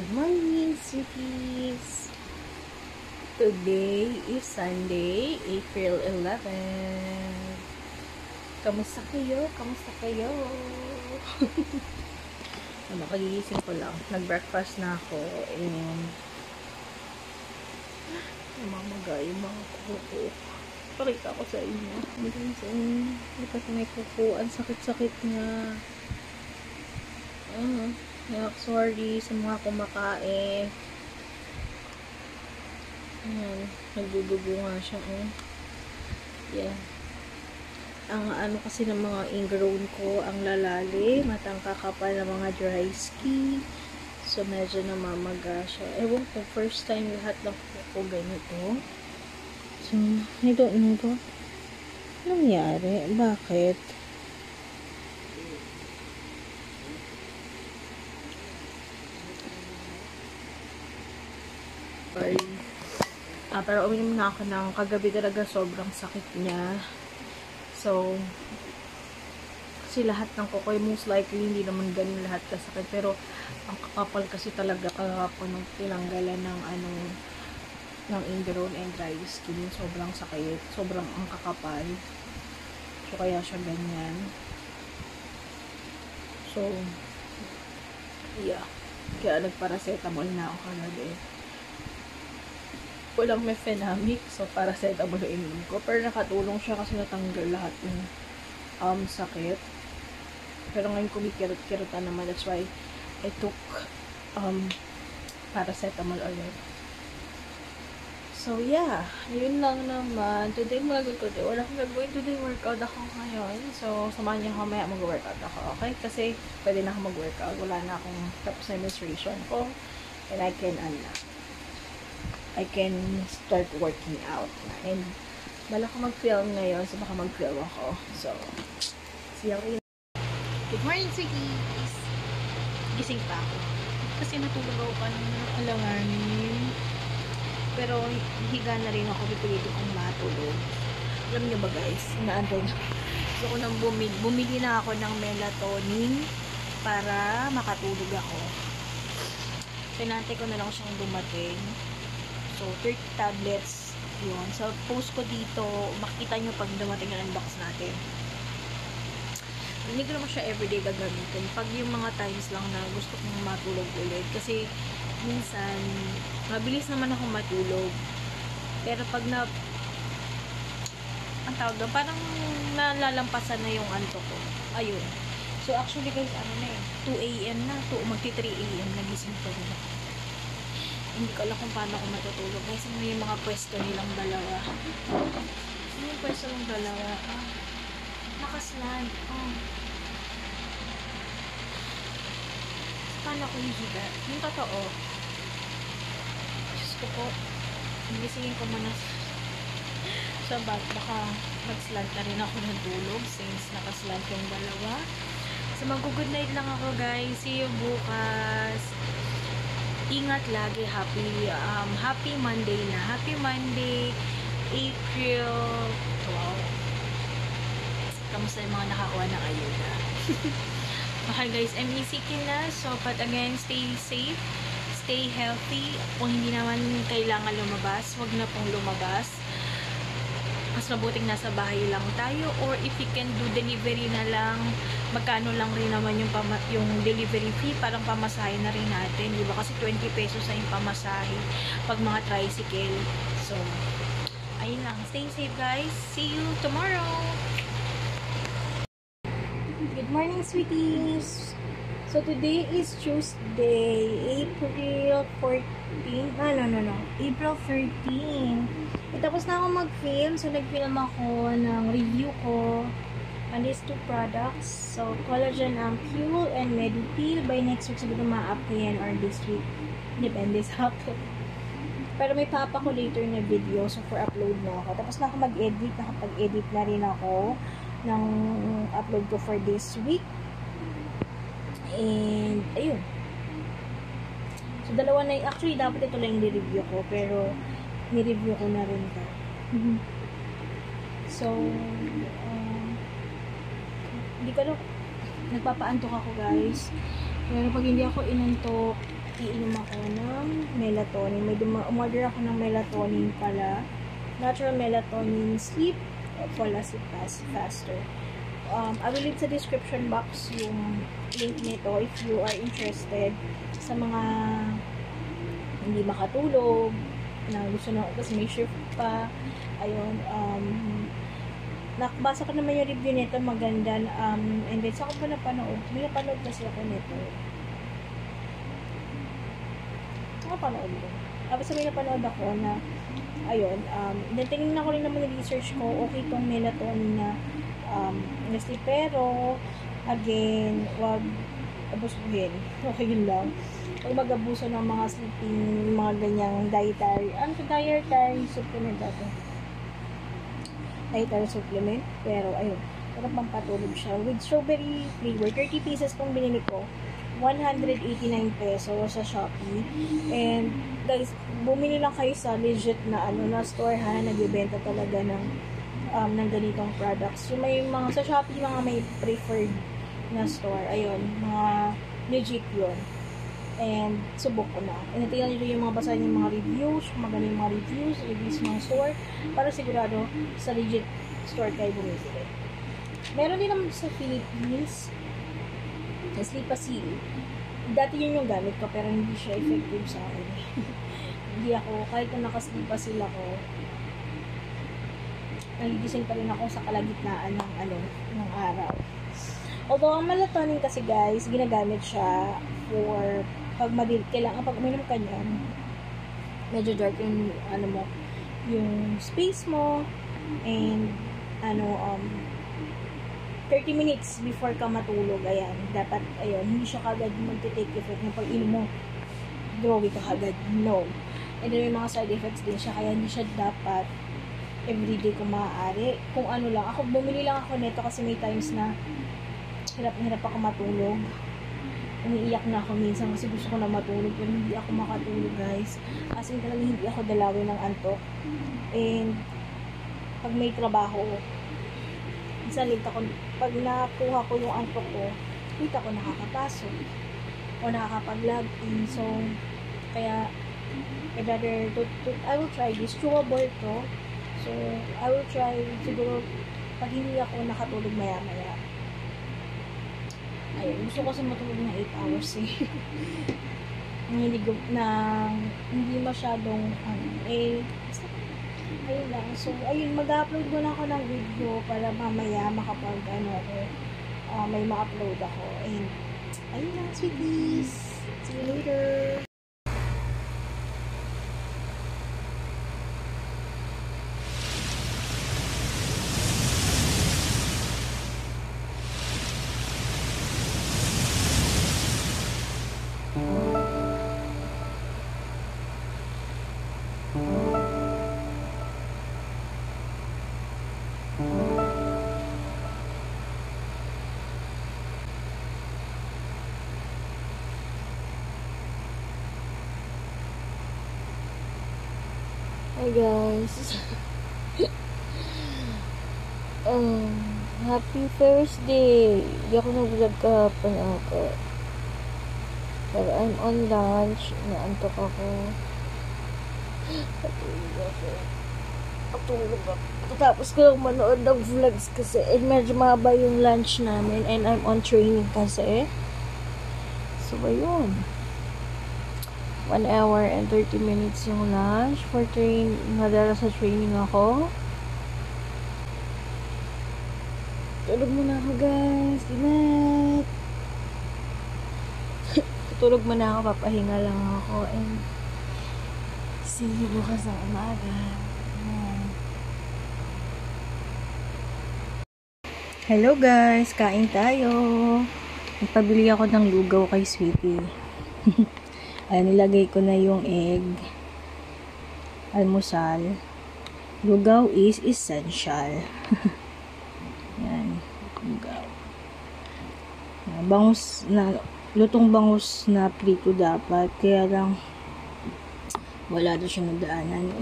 Good morning, sweeties! Today is Sunday, April 11. Kamusta kayo? Kamusta kayo? Kagigising ko lang. Nag-breakfast na ako and namamaga yung mga kuko ko. Pakita ko sa inyo. Kasi may kuko. Ang sakit-sakit niya. Sorry sa mga kumakain. Ayan, nagdudugo nga siya. Yeah. Ang ano kasi ng mga ingrown ko, ang lalalim at ang kakapal ng mga dry skin. So, medyo namamaga siya. Ewan ko, first time lahat ng kuko ganito. So, I don't know ba? Anong nangyari? Bakit? Sorry. Pero uminom na ako ng kagabi talaga sobrang sakit niya. So, kasi lahat ng kukoy most likely hindi naman ganun lahat kasakit. Pero, ang kakapal kasi talaga kahapon nung tinanggalan ng ng ingrown and dry skin. Sobrang sakit. Sobrang ang kakapal. So, kaya siya ganyan. So, yeah. Kaya nagparacetamol na ako kagabi. Walang mefenamic, so paracetamol yung inom ko. Pero nakatulong siya kasi natanggal lahat ng sakit. Pero ngayon kumikirot-kirot na naman. That's why I took paracetamol ulit. So yeah, yun lang naman. Today wala akong gagawin. Today workout ako ngayon. So samahan niyo ako maya mag-workout ako. Okay? Kasi pwede na ako mag-workout. Wala na akong tapos na menstruation ko. And I can start working out. And bala ko mag-film ngayon, so baka mag-film ako. So, see you later. Good morning, sweeties! Gising pa ako. Kasi natulog ako pa ng alanganin. Pero, higa na rin ako. Pipilitin kong matulog. Alam niyo ba guys, inaantay na. So, ko nang bumili na ako ng melatonin para makatulog ako. Pinantay ko na lang siyang dumating. So, 30 tablets yun. So, post ko dito. Makikita nyo pag dumating yung unbox natin. Hindi ko naman siya everyday gagamitin. Pag yung mga times lang na gusto kong matulog ulit. Kasi, minsan, mabilis naman ako matulog. Pero pag ang tawag doon, parang nalalampasan na yung antok ko. Ayun. So, actually guys, 2 a.m. na. Magti 3 a.m. nagising pa rin ako. Hindi ko alam kung paano ako matutulog. Kasi may mga pwesto nilang dalawa. Yung pwesto ng dalawa. Nakaslan. Paano ako hihiga? Yung totoo. Diyos ko po. Gisingin ko muna sa baka mag-slant na rin ako ng tulog since nakaslant yung dalawa. So mag-good night lang ako guys. See you bukas. Ingat lagi. Happy Monday na. Happy Monday, April 12. Kamusta yung mga nakakuha ng ayuda? Okay guys, I'm isikin na. So, but again, stay safe. Stay healthy. Kung hindi naman kailangan lumabas, wag na pong lumabas. Mas mabuting nasa bahay lang tayo, or if you can do delivery na lang, magkano lang rin naman yung delivery fee, parang pamasahe na rin natin, di ba? Kasi 20 pesos sa yung pamasahe pag mga tricycle. So, ayun lang. Stay safe guys. See you tomorrow. Good morning, sweeties. So, today is Tuesday, April 14. April 13. Tapos na ako mag-film. So, nag-film ako ng review ko on these two products. So, Collagen Ampule and Medipil. By next week, sabi ko ma-up ko yan or this week. Depende sa akin. Pero may papa ko later na video. So, for upload na ako. Tapos na ako mag-edit. Nakapag-edit na rin ako ng upload ko for this week. And, ayun. So, dalawa na actually, dapat ito lang yung review ko. Pero, ni-review ko na rin ito. So, hindi ko alam. Nagpapaantok ako, guys. Pero pag hindi ako inantok, iinom ako ng melatonin. Umorder ako ng melatonin pala. Natural melatonin sleep, fall asleep faster. I will leave sa description box yung link nito if you are interested sa mga hindi makatulog, na gusto na, kasi may shift pa. Ayun, nakabasa ko naman yung review nito, maganda. And then, sa ako pa napanood, may napanood kasi ako nito. Nakapanood ko. Tapos may napanood ako na, ayun, then tingnan ko rin naman yung research ko, okay itong melatonin na sleep, pero, again, wag abusuhin. Okay, yun lang. Huwag mag-abuso ng mga sleeping, mga ganyang dietary, dietary supplement dato. Dietary supplement, pero ayun, para pampatulog siya. With strawberry flavor, 30 pieces kung binili ko, 189 pesos sa Shopee. And guys, bumili lang kayo sa legit na na store ha, nagbebenta talaga ng ganitong products. Yung may mga sa Shopee, mga may preferred na store, ayun, mga legit yun. And subok ko na. And tingnan nyo yung mga basahin yung mga reviews, kung maganda yung mga reviews ng store, para sigurado sa legit store kayo bumili. Meron din naman sa Philippines, sa Sleepasil. Dati yun yung gamit ko, pero hindi siya effective sa akin. Hindi ako, kahit na naka-Sleepasil ako, nagigising pa rin ako sa kalagitnaan ng araw. Although, ang melatonin kasi guys, ginagamit siya for kailangan pag uminom ka niyan, medyo dark yung yung space mo, and 30 minutes before ka matulog, ayan, dapat, ayun, hindi siya kagad mag-take effect ng pag-inom mo, drogi ka kagad, no. And then, may mga side effects din siya, kaya hindi siya dapat everyday kung maaari. Kung ano lang, ako, bumili lang ako nito kasi may times na hirap ako matulog. Umiiyak na ako minsan kasi gusto ko na matulog, pero hindi ako makatulog guys. As in, talagang hindi ako dalawin ng antok. And pag may trabaho, minsan late ako, pag nakuha ko yung antok ko, late ako nakakapasok o nakakapag-log in. So, kaya I will try this. Chewable to. So, I will try, siguro, pag hindi ako nakatulog maya-maya. Ayun, gusto ko kasi matulog na 8 hours eh. Hindi masyadong, ayun lang. So, ayun, mag-upload muna ako ng video para mamaya makapag, may ma-upload ako. And, ayun lang, sweeties. See you later. Hi guys. Happy Thursday. Hindi ako nag-vlog kahapon ako. Pero I'm on lunch. Naantok ako. Patulog ako. Tapos ko lang manood ng vlogs kasi medyo mahaba yung lunch namin and I'm on training kasi. So, ayun. 1 hour and 30 minutes yung lunch for nadala sa training ako. Tulog muna ako guys. Good Tulog muna ako, papahinga lang ako, and see you bukas ng umaga. Hello guys, kain tayo. Nagpabili ako ng lugaw kay Sweetie. Ayan, nilagay ko na yung egg. Almusal. Lugaw is essential. Yan, lugaw. Bangus na, lutong bangus na prito dapat. Kaya lang, wala doon siya nadaanan.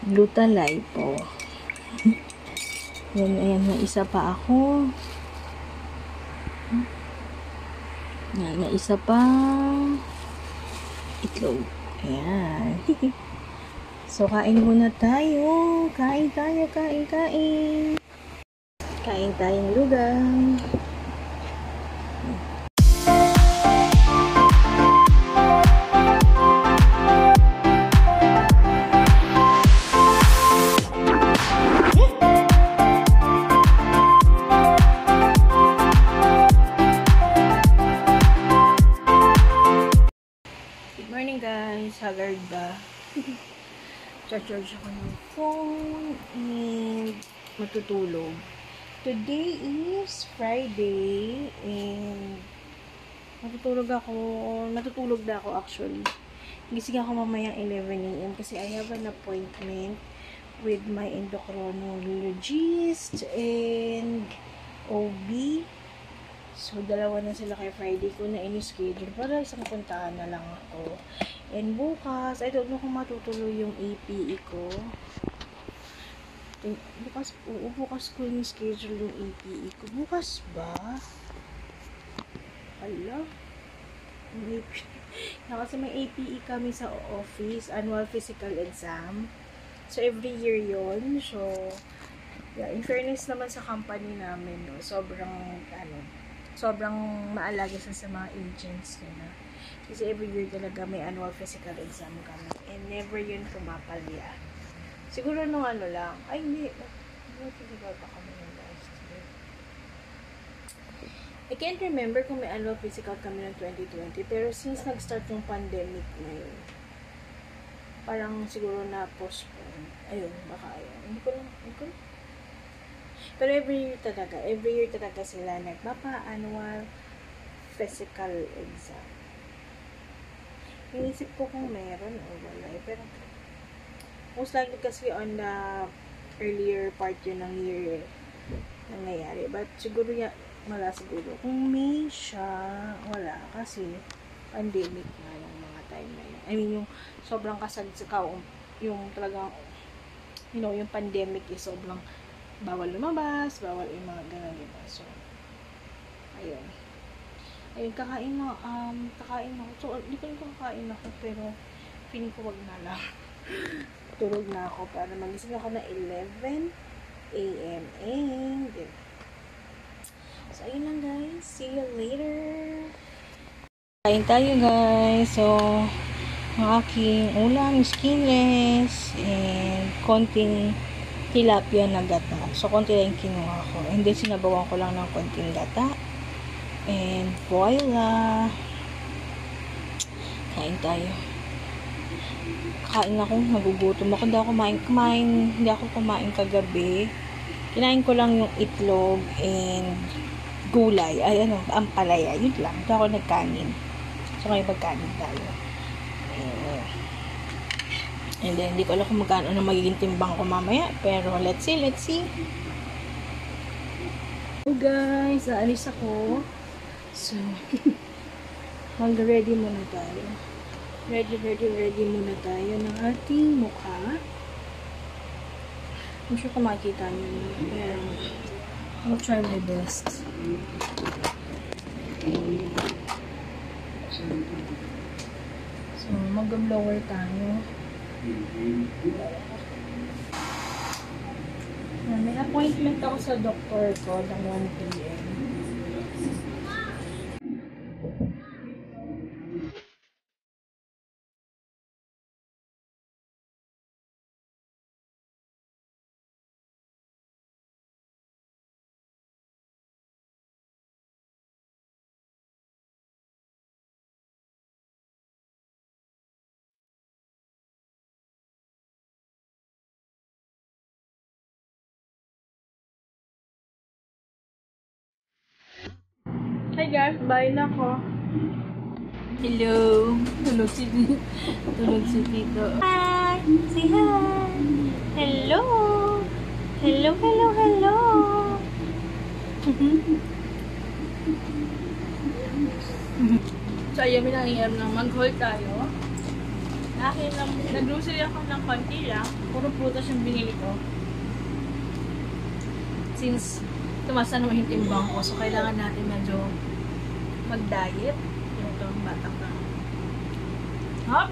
Glutalay po. Yan, ayan, may isa pa ako. Yan, may isa pang itlog. Ayan. So, kain muna tayo. Kain tayo, kain. Kain tayong lugang. Good morning guys. Haggard ba? Charge ako ng phone and matutulog. Today is Friday and matutulog na ako actually. Gising ako mamayang 11 AM kasi I have an appointment with my endocrinologist and OB. So, dalawa na sila kay Friday ko na in-schedule para isang puntahan na lang ako. And bukas, I don't know kung matutuloy yung APE ko. Bukas ko in-schedule yung APE ko. Bukas ba? Hala? Kasi may APE kami sa office, annual physical exam. So, every year yon. So, yeah, in fairness naman sa company namin, no, sobrang maalaga sa mga agents nila. Kasi every year talaga may annual physical exam kami. And never yun pumapalya. Siguro nung lang. Ay, hindi. Annual physical pa kami ng last year. I can't remember kung may annual physical kami ng 2020. Pero since nag-start yung pandemic na yun, parang siguro na-postpone. Ayun, baka ayun. Hindi ko lang. Pero every year talaga sila nagpapa-annual physical exam. Inisip ko kung meron o wala. Pero most likely kasi on the earlier part yun ng year nangyayari. But siguro wala siguro. Kung may siya, wala. Kasi pandemic nga yung mga time na yun. I mean, yung sobrang kasagsakaw. Yung talagang, yung pandemic is sobrang bawal lumabas, bawal yung mga ganun, diba? So, ayun. Ayun, kakain ako. So, hindi ko kakain ako, pero feeling ko wag na lang. Tulog na ako para magising ako na 11 AM. And, so, ayun lang guys. See you later. Kain tayo guys. So, ang aking ulam, skinless, and konting tilapia na gata. So, konti lang kinuha ko. And then, sinabawan ko lang ng konting gata. And, voila. Kain tayo. Kain ako. Nagugutom ako. Hindi ako kumain kagabi. Kinain ko lang yung itlog and gulay. Ay, ampalaya. Yun lang. Hindi ako nagkanin. So, ngayon magkanin tayo. And then, hindi ko alam kung magkano na magiging timbang ko mamaya. Pero, let's see. So, guys, aalis ako. So, mag-ready muna tayo. Ready muna tayo ng ating mukha. I'm sure kung makikita nyo. Pero, I'll try my best. So, mag-blower tayo. May appointment ako sa doktor ko ng 1 PM. Hi guys, bye na ako. Hello. Tulog si Tito. Hi! Say hi! Hello! Hello! So, ayaw minahiyam lang. Mag-haul tayo. Nag-grocery ako ng konti lang. Puro prutas yung binili ko. Since tumasa naman yung timbang ko, so kailangan natin medyo mag-diet. Ito ang batang na. Hop!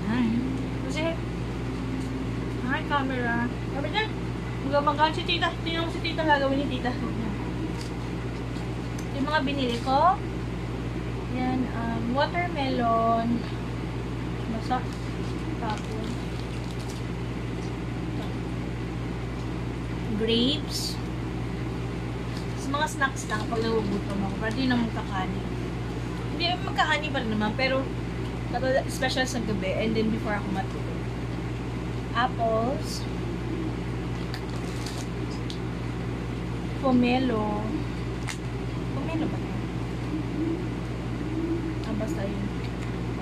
Ay. Kasi, hi camera. Sabi dyan, magabagal si tita. Tingnan mo si tita, gagawin ni tita. Yung mga binili ko. Yan, watermelon. Basa. Tapos, grapes. Sa mga snacks lang pag nagugutom ako. Para di na magkakani. Hindi magkakani pa rin naman. Pero, special sa gabi. And then before ako matulog. Apples. Pomelo. Pomelo ba yan? Basta yun.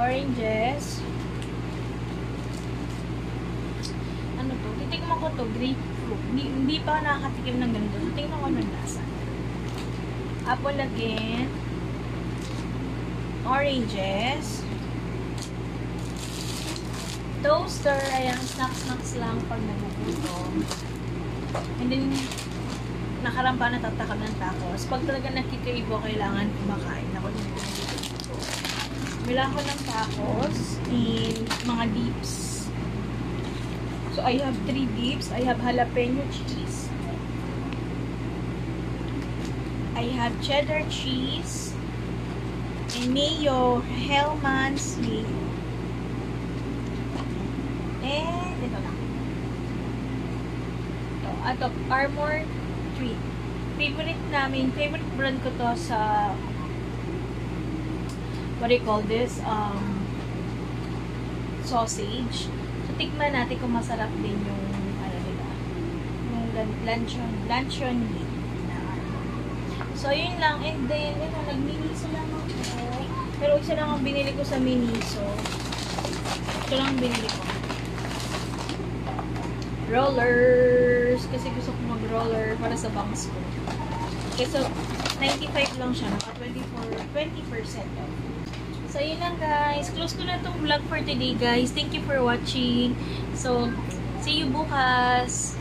Oranges. Ano to? Titigman ko to. Grapefruit. Hindi pa nakakatikim ng ganito. So, tingnan ko ng lasa. Apple again. Oranges. Toaster. Ayan, snacks lang pag nagugutom. And then, nakarampa na tatakab ng tacos. Pag talaga nakikaibo, kailangan kumakain. Ako din dito. Bila ko ng tacos in mga dips. So, I have 3 dips. I have jalapeno cheese. I have cheddar cheese. And mayo. Hellmann's mayo. And ito lang. Ito, Armour Treat. Favorite brand ko to sa what do you call this? Sausage. So, tikman natin kung masarap din yung ano nila. Yung luncheon meat na Armour. So, yun lang. And then, ito, nag-miniso lang ako. Pero isa lang ang binili ko sa miniso. Ito lang ang binili ko. Rollers. Kasi gusto ko mag-roller para sa bangs ko. Okay, so, 95 lang siya. Naka 20% off. So, yun lang guys. Close ko na itong vlog for today guys. Thank you for watching. So, see you bukas.